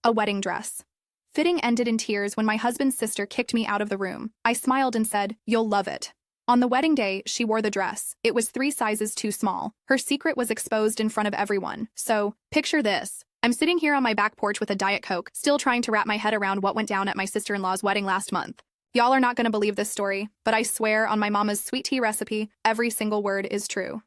A wedding dress. Fitting ended in tears when my husband's sister kicked me out of the room. I smiled and said, "You'll love it." On the wedding day, she wore the dress. It was 3 sizes too small. Her secret was exposed in front of everyone. So, picture this. I'm sitting here on my back porch with a Diet Coke, still trying to wrap my head around what went down at my sister-in-law's wedding last month. Y'all are not gonna believe this story, but I swear on my mama's sweet tea recipe, every single word is true.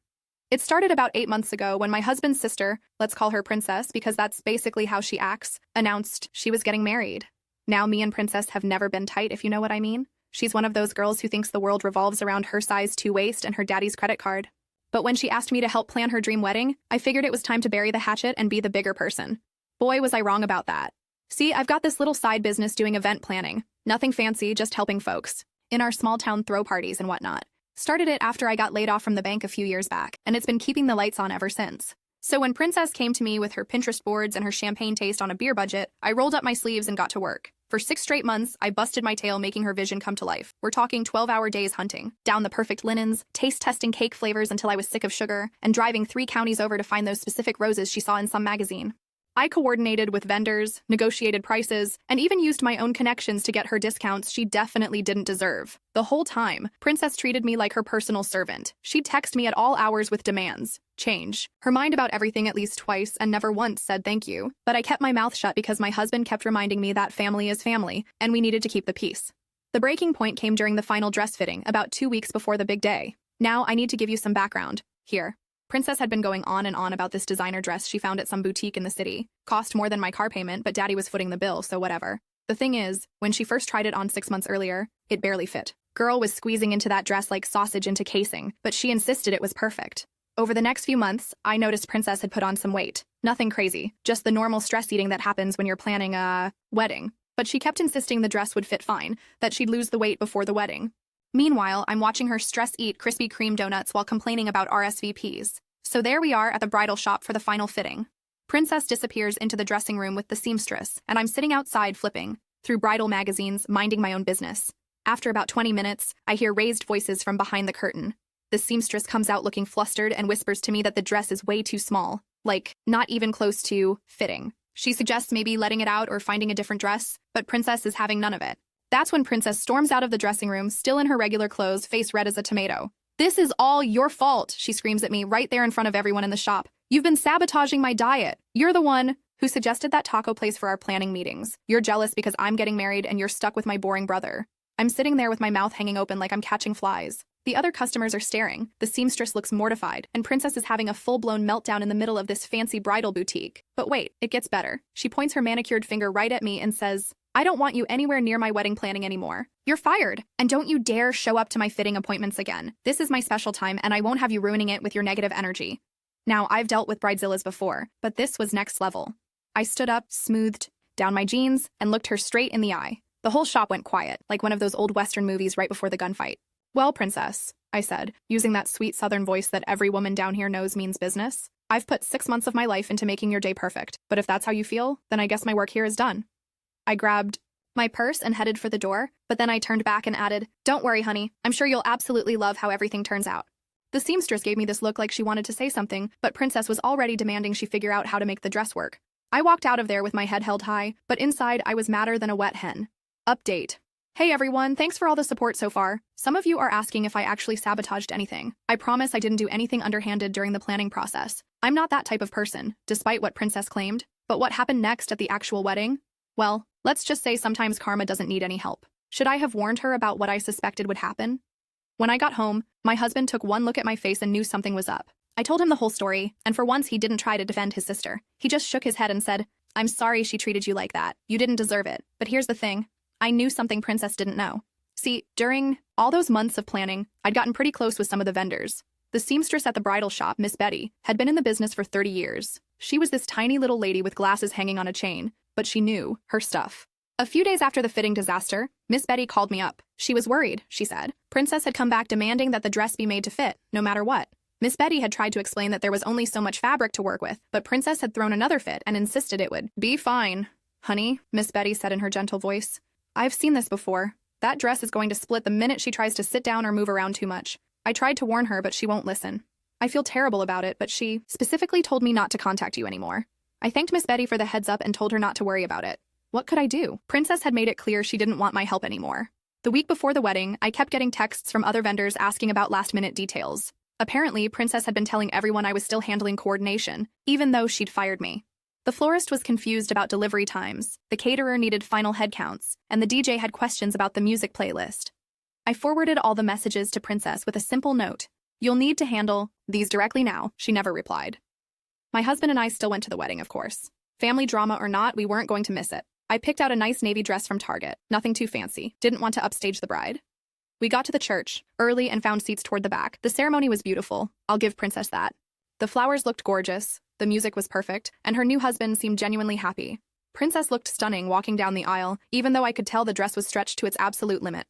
It started about 8 months ago when my husband's sister, let's call her Princess because that's basically how she acts, announced she was getting married. Now me and Princess have never been tight, if you know what I mean. She's one of those girls who thinks the world revolves around her size 2 waist and her daddy's credit card. But when she asked me to help plan her dream wedding, I figured it was time to bury the hatchet and be the bigger person. Boy, was I wrong about that. See, I've got this little side business doing event planning. Nothing fancy, just helping folks. In our small town throw parties and whatnot. Started it after I got laid off from the bank a few years back, and it's been keeping the lights on ever since. So when Princess came to me with her Pinterest boards and her champagne taste on a beer budget, I rolled up my sleeves and got to work. For 6 straight months, I busted my tail making her vision come to life. We're talking 12-hour days hunting, down the perfect linens, taste-testing cake flavors until I was sick of sugar, and driving 3 counties over to find those specific roses she saw in some magazine. I coordinated with vendors, negotiated prices, and even used my own connections to get her discounts she definitely didn't deserve. The whole time, Princess treated me like her personal servant. She'd text me at all hours with demands. Change. Her mind about everything at least twice and never once said thank you. But I kept my mouth shut because my husband kept reminding me that family is family, and we needed to keep the peace. The breaking point came during the final dress fitting, about 2 weeks before the big day. Now, I need to give you some background. Here. Princess had been going on and on about this designer dress she found at some boutique in the city. Cost more than my car payment, but daddy was footing the bill, so whatever. The thing is, when she first tried it on 6 months earlier, it barely fit. Girl was squeezing into that dress like sausage into casing, but she insisted it was perfect. Over the next few months, I noticed Princess had put on some weight. Nothing crazy, just the normal stress eating that happens when you're planning a wedding. But she kept insisting the dress would fit fine, that she'd lose the weight before the wedding. Meanwhile, I'm watching her stress eat Krispy Kreme donuts while complaining about RSVPs. So there we are at the bridal shop for the final fitting. Princess disappears into the dressing room with the seamstress, and I'm sitting outside flipping through bridal magazines, minding my own business. After about 20 minutes, I hear raised voices from behind the curtain. The seamstress comes out looking flustered and whispers to me that the dress is way too small, like, not even close to fitting. She suggests maybe letting it out or finding a different dress, but Princess is having none of it. That's when Princess storms out of the dressing room, still in her regular clothes, face red as a tomato. "This is all your fault," she screams at me right there in front of everyone in the shop. "You've been sabotaging my diet. You're the one who suggested that taco place for our planning meetings. You're jealous because I'm getting married and you're stuck with my boring brother." I'm sitting there with my mouth hanging open like I'm catching flies. The other customers are staring, the seamstress looks mortified, and Princess is having a full-blown meltdown in the middle of this fancy bridal boutique. But wait, it gets better. She points her manicured finger right at me and says, "I don't want you anywhere near my wedding planning anymore. You're fired, and don't you dare show up to my fitting appointments again. This is my special time, and I won't have you ruining it with your negative energy." Now, I've dealt with bridezillas before, but this was next level. I stood up, smoothed down my jeans, and looked her straight in the eye. The whole shop went quiet, like one of those old Western movies right before the gunfight. "Well, Princess," I said, using that sweet Southern voice that every woman down here knows means business, "I've put 6 months of my life into making your day perfect, but if that's how you feel, then I guess my work here is done." I grabbed my purse and headed for the door, but then I turned back and added, "Don't worry, honey. I'm sure you'll absolutely love how everything turns out." The seamstress gave me this look like she wanted to say something, but Princess was already demanding she figure out how to make the dress work. I walked out of there with my head held high, but inside I was madder than a wet hen. Update. Hey everyone, thanks for all the support so far. Some of you are asking if I actually sabotaged anything. I promise I didn't do anything underhanded during the planning process. I'm not that type of person, despite what Princess claimed. But what happened next at the actual wedding? Well, let's just say sometimes karma doesn't need any help. Should I have warned her about what I suspected would happen? When I got home, my husband took one look at my face and knew something was up. I told him the whole story, and for once he didn't try to defend his sister. He just shook his head and said, "I'm sorry she treated you like that. You didn't deserve it. But here's the thing. I knew something Princess didn't know." See, during all those months of planning, I'd gotten pretty close with some of the vendors. The seamstress at the bridal shop, Miss Betty, had been in the business for 30 years. She was this tiny little lady with glasses hanging on a chain, but she knew her stuff. A few days after the fitting disaster, Miss Betty called me up. She was worried, she said. Princess had come back demanding that the dress be made to fit, no matter what. Miss Betty had tried to explain that there was only so much fabric to work with, but Princess had thrown another fit and insisted it would be fine. "Honey," Miss Betty said in her gentle voice, "I've seen this before. That dress is going to split the minute she tries to sit down or move around too much. I tried to warn her, but she won't listen. I feel terrible about it, but she specifically told me not to contact you anymore." I thanked Miss Betty for the heads up and told her not to worry about it. What could I do? Princess had made it clear she didn't want my help anymore. The week before the wedding, I kept getting texts from other vendors asking about last-minute details. Apparently, Princess had been telling everyone I was still handling coordination, even though she'd fired me. The florist was confused about delivery times, the caterer needed final head counts, and the DJ had questions about the music playlist. I forwarded all the messages to Princess with a simple note. You'll need to handle these directly now. She never replied. My husband and I still went to the wedding, of course. Family drama or not, we weren't going to miss it. I picked out a nice navy dress from Target, nothing too fancy, didn't want to upstage the bride. We got to the church early and found seats toward the back. The ceremony was beautiful, I'll give Princess that. The flowers looked gorgeous, the music was perfect, and her new husband seemed genuinely happy. Princess looked stunning walking down the aisle, even though I could tell the dress was stretched to its absolute limit.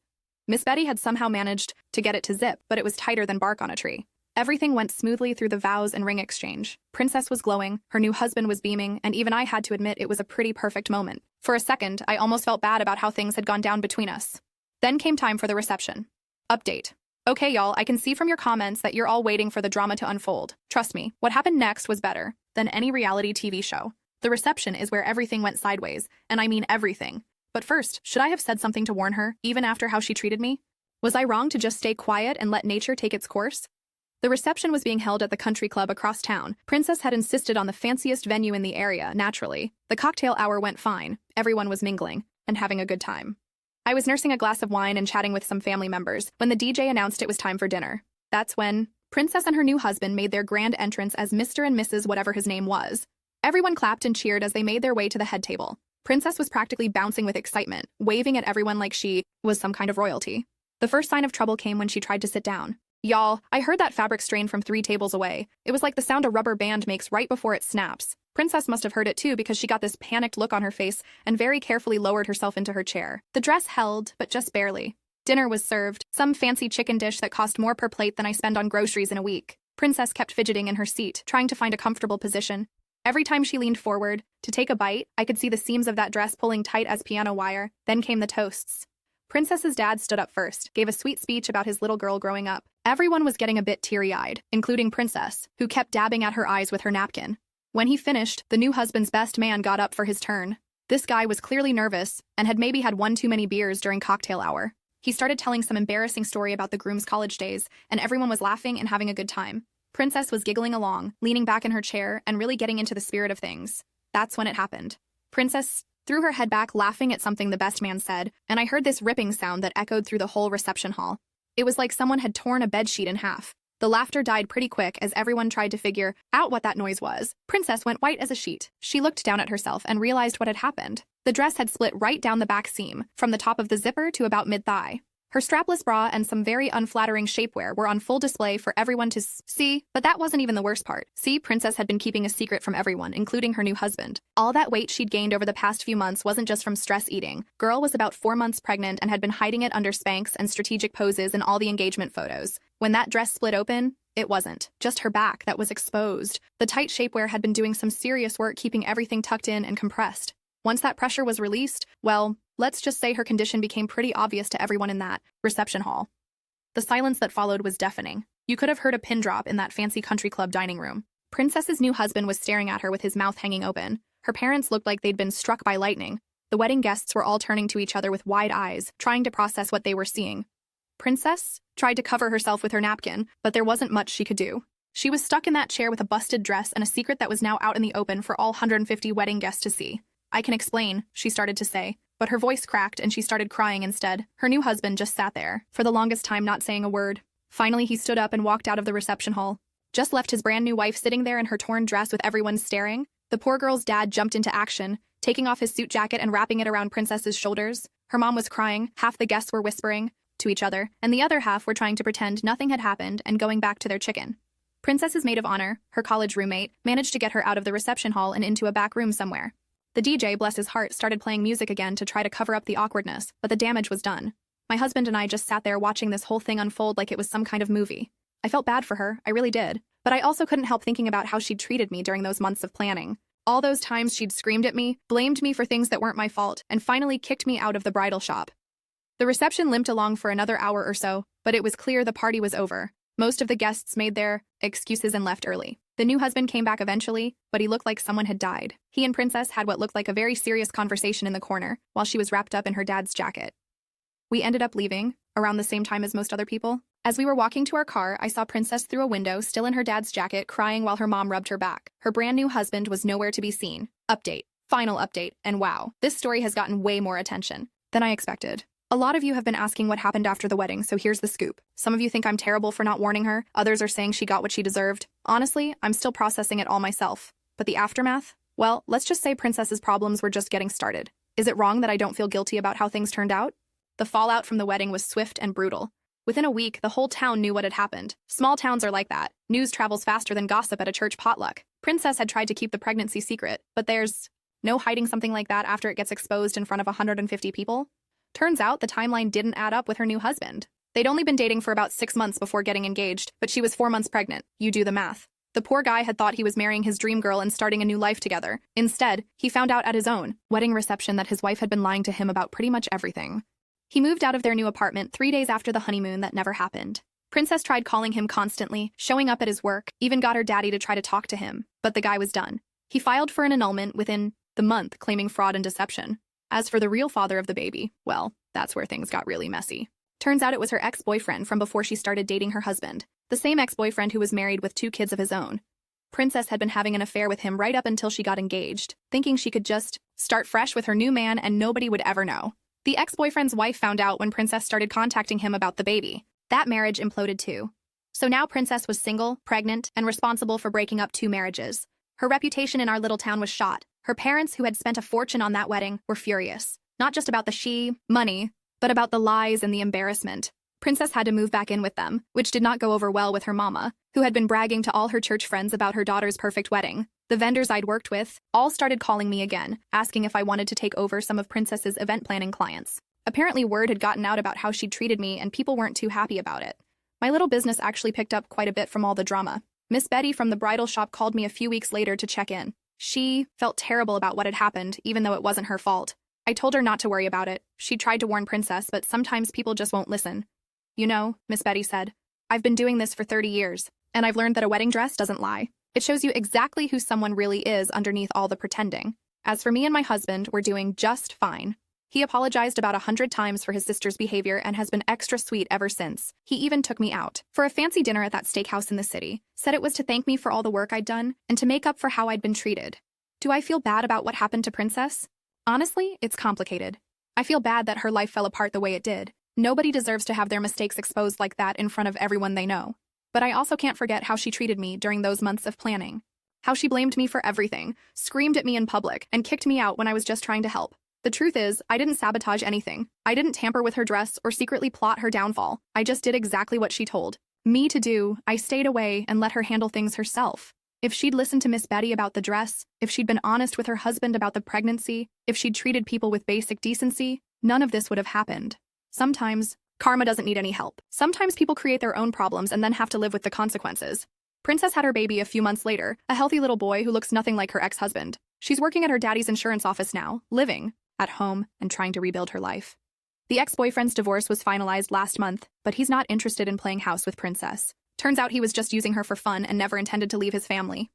Miss Betty had somehow managed to get it to zip, but it was tighter than bark on a tree. Everything went smoothly through the vows and ring exchange. Princess was glowing, her new husband was beaming, and even I had to admit it was a pretty perfect moment. For a second, I almost felt bad about how things had gone down between us. Then came time for the reception. Update. Okay, y'all, I can see from your comments that you're all waiting for the drama to unfold. Trust me, what happened next was better than any reality TV show. The reception is where everything went sideways, and I mean everything. But first, should I have said something to warn her, even after how she treated me? Was I wrong to just stay quiet and let nature take its course? The reception was being held at the country club across town. Princess had insisted on the fanciest venue in the area, naturally. The cocktail hour went fine. Everyone was mingling and having a good time. I was nursing a glass of wine and chatting with some family members when the DJ announced it was time for dinner. That's when Princess and her new husband made their grand entrance as Mr. and Mrs. whatever his name was. Everyone clapped and cheered as they made their way to the head table. Princess was practically bouncing with excitement, waving at everyone like she was some kind of royalty. The first sign of trouble came when she tried to sit down. Y'all, I heard that fabric strain from 3 tables away. It was like the sound a rubber band makes right before it snaps. Princess must have heard it too because she got this panicked look on her face and very carefully lowered herself into her chair. The dress held, but just barely. Dinner was served, some fancy chicken dish that cost more per plate than I spend on groceries in a week. Princess kept fidgeting in her seat, trying to find a comfortable position. Every time she leaned forward to take a bite, I could see the seams of that dress pulling tight as piano wire. Then came the toasts. Princess's dad stood up first, gave a sweet speech about his little girl growing up. Everyone was getting a bit teary-eyed, including Princess, who kept dabbing at her eyes with her napkin. When he finished, the new husband's best man got up for his turn. This guy was clearly nervous and had maybe had 1 too many beers during cocktail hour. He started telling some embarrassing story about the groom's college days, and everyone was laughing and having a good time. Princess was giggling along, leaning back in her chair and really getting into the spirit of things. That's when it happened. Princess threw her head back, laughing at something the best man said, and I heard this ripping sound that echoed through the whole reception hall. It was like someone had torn a bedsheet in half. The laughter died pretty quick as everyone tried to figure out what that noise was. Princess went white as a sheet. She looked down at herself and realized what had happened. The dress had split right down the back seam, from the top of the zipper to about mid-thigh. Her strapless bra and some very unflattering shapewear were on full display for everyone to see, but that wasn't even the worst part. See, Princess had been keeping a secret from everyone, including her new husband. All that weight she'd gained over the past few months wasn't just from stress eating. Girl was about 4 months pregnant and had been hiding it under Spanx and strategic poses in all the engagement photos. When that dress split open, it wasn't just her back that was exposed. The tight shapewear had been doing some serious work keeping everything tucked in and compressed. Once that pressure was released, well, let's just say her condition became pretty obvious to everyone in that reception hall. The silence that followed was deafening. You could have heard a pin drop in that fancy country club dining room. Princess's new husband was staring at her with his mouth hanging open. Her parents looked like they'd been struck by lightning. The wedding guests were all turning to each other with wide eyes, trying to process what they were seeing. Princess tried to cover herself with her napkin, but there wasn't much she could do. She was stuck in that chair with a busted dress and a secret that was now out in the open for all 150 wedding guests to see. I can explain, she started to say, but her voice cracked and she started crying instead. Her new husband just sat there, for the longest time not saying a word. Finally, he stood up and walked out of the reception hall. Just left his brand new wife sitting there in her torn dress with everyone staring. The poor girl's dad jumped into action, taking off his suit jacket and wrapping it around Princess's shoulders. Her mom was crying, half the guests were whispering to each other, and the other half were trying to pretend nothing had happened and going back to their chicken. Princess's maid of honor, her college roommate, managed to get her out of the reception hall and into a back room somewhere. The DJ, bless his heart, started playing music again to try to cover up the awkwardness, but the damage was done. My husband and I just sat there watching this whole thing unfold like it was some kind of movie. I felt bad for her, I really did, but I also couldn't help thinking about how she'd treated me during those months of planning. All those times she'd screamed at me, blamed me for things that weren't my fault, and finally kicked me out of the bridal shop. The reception limped along for another hour or so, but it was clear the party was over. Most of the guests made their excuses and left early. The The new husband came back eventually, but he looked like someone had died. He and Princess had what looked like a very serious conversation in the corner, while she was wrapped up in her dad's jacket. We ended up leaving, around the same time as most other people. As we were walking to our car, I saw Princess through a window, still in her dad's jacket, crying while her mom rubbed her back. Her brand new husband was nowhere to be seen. Update. Final update, and wow, this story has gotten way more attention than I expected. A lot of you have been asking what happened after the wedding, so here's the scoop. Some of you think I'm terrible for not warning her, others are saying she got what she deserved. Honestly, I'm still processing it all myself. But the aftermath? Well, let's just say Princess's problems were just getting started. Is it wrong that I don't feel guilty about how things turned out? The fallout from the wedding was swift and brutal. Within a week, the whole town knew what had happened. Small towns are like that. News travels faster than gossip at a church potluck. Princess had tried to keep the pregnancy secret, but there's no hiding something like that after it gets exposed in front of 150 people. Turns out the timeline didn't add up with her new husband. They'd only been dating for about 6 months before getting engaged, but she was 4 months pregnant. You do the math. The poor guy had thought he was marrying his dream girl and starting a new life together. Instead, he found out at his own wedding reception that his wife had been lying to him about pretty much everything. He moved out of their new apartment 3 days after the honeymoon that never happened. Princess tried calling him constantly, showing up at his work, even got her daddy to try to talk to him, but the guy was done. He filed for an annulment within the month, claiming fraud and deception. As for the real father of the baby, well, that's where things got really messy. Turns out it was her ex-boyfriend from before she started dating her husband, the same ex-boyfriend who was married with 2 kids of his own. Princess had been having an affair with him right up until she got engaged, thinking she could just start fresh with her new man and nobody would ever know. The ex-boyfriend's wife found out when Princess started contacting him about the baby. That marriage imploded too. So now Princess was single, pregnant, and responsible for breaking up 2 marriages. Her reputation in our little town was shot. Her parents, who had spent a fortune on that wedding, were furious. Not just about the money, but about the lies and the embarrassment. Princess had to move back in with them, which did not go over well with her mama, who had been bragging to all her church friends about her daughter's perfect wedding. The vendors I'd worked with all started calling me again, asking if I wanted to take over some of Princess's event planning clients. Apparently word had gotten out about how she'd treated me and people weren't too happy about it. My little business actually picked up quite a bit from all the drama. Miss Betty from the bridal shop called me a few weeks later to check in. She felt terrible about what had happened, even though it wasn't her fault. I told her not to worry about it. She tried to warn Princess, but sometimes people just won't listen. You know, Miss Betty said, I've been doing this for 30 years, and I've learned that a wedding dress doesn't lie. It shows you exactly who someone really is underneath all the pretending. As for me and my husband, we're doing just fine. He apologized about 100 times for his sister's behavior and has been extra sweet ever since. He even took me out for a fancy dinner at that steakhouse in the city, said it was to thank me for all the work I'd done and to make up for how I'd been treated. Do I feel bad about what happened to Princess? Honestly, it's complicated. I feel bad that her life fell apart the way it did. Nobody deserves to have their mistakes exposed like that in front of everyone they know. But I also can't forget how she treated me during those months of planning. How she blamed me for everything, screamed at me in public, and kicked me out when I was just trying to help. The truth is, I didn't sabotage anything. I didn't tamper with her dress or secretly plot her downfall. I just did exactly what she told me to do. I stayed away and let her handle things herself. If she'd listened to Miss Betty about the dress, if she'd been honest with her husband about the pregnancy, if she'd treated people with basic decency, none of this would have happened. Sometimes, karma doesn't need any help. Sometimes people create their own problems and then have to live with the consequences. Princess had her baby a few months later, a healthy little boy who looks nothing like her ex-husband. She's working at her daddy's insurance office now, living at home and trying to rebuild her life. The ex-boyfriend's divorce was finalized last month, but he's not interested in playing house with Princess. Turns out he was just using her for fun and never intended to leave his family.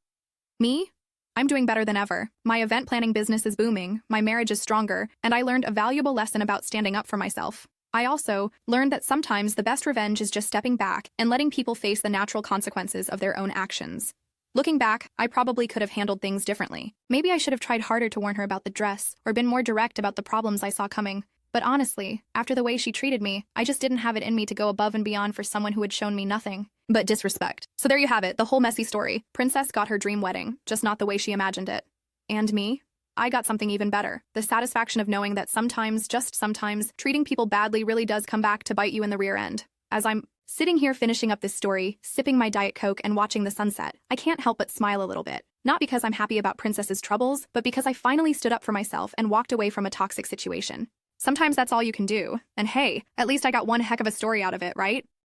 Me? I'm doing better than ever. My event planning business is booming, my marriage is stronger, and I learned a valuable lesson about standing up for myself. I also learned that sometimes the best revenge is just stepping back and letting people face the natural consequences of their own actions. Looking back, I probably could have handled things differently. Maybe I should have tried harder to warn her about the dress or been more direct about the problems I saw coming. But honestly, after the way she treated me, I just didn't have it in me to go above and beyond for someone who had shown me nothing but disrespect. So there you have it, the whole messy story. Princess got her dream wedding, just not the way she imagined it. And me? I got something even better. The satisfaction of knowing that sometimes, just sometimes, treating people badly really does come back to bite you in the rear end. As I'm sitting here finishing up this story, sipping my Diet Coke and watching the sunset, I can't help but smile a little bit. Not because I'm happy about Princess's troubles, but because I finally stood up for myself and walked away from a toxic situation. Sometimes that's all you can do. And hey, at least I got one heck of a story out of it, right?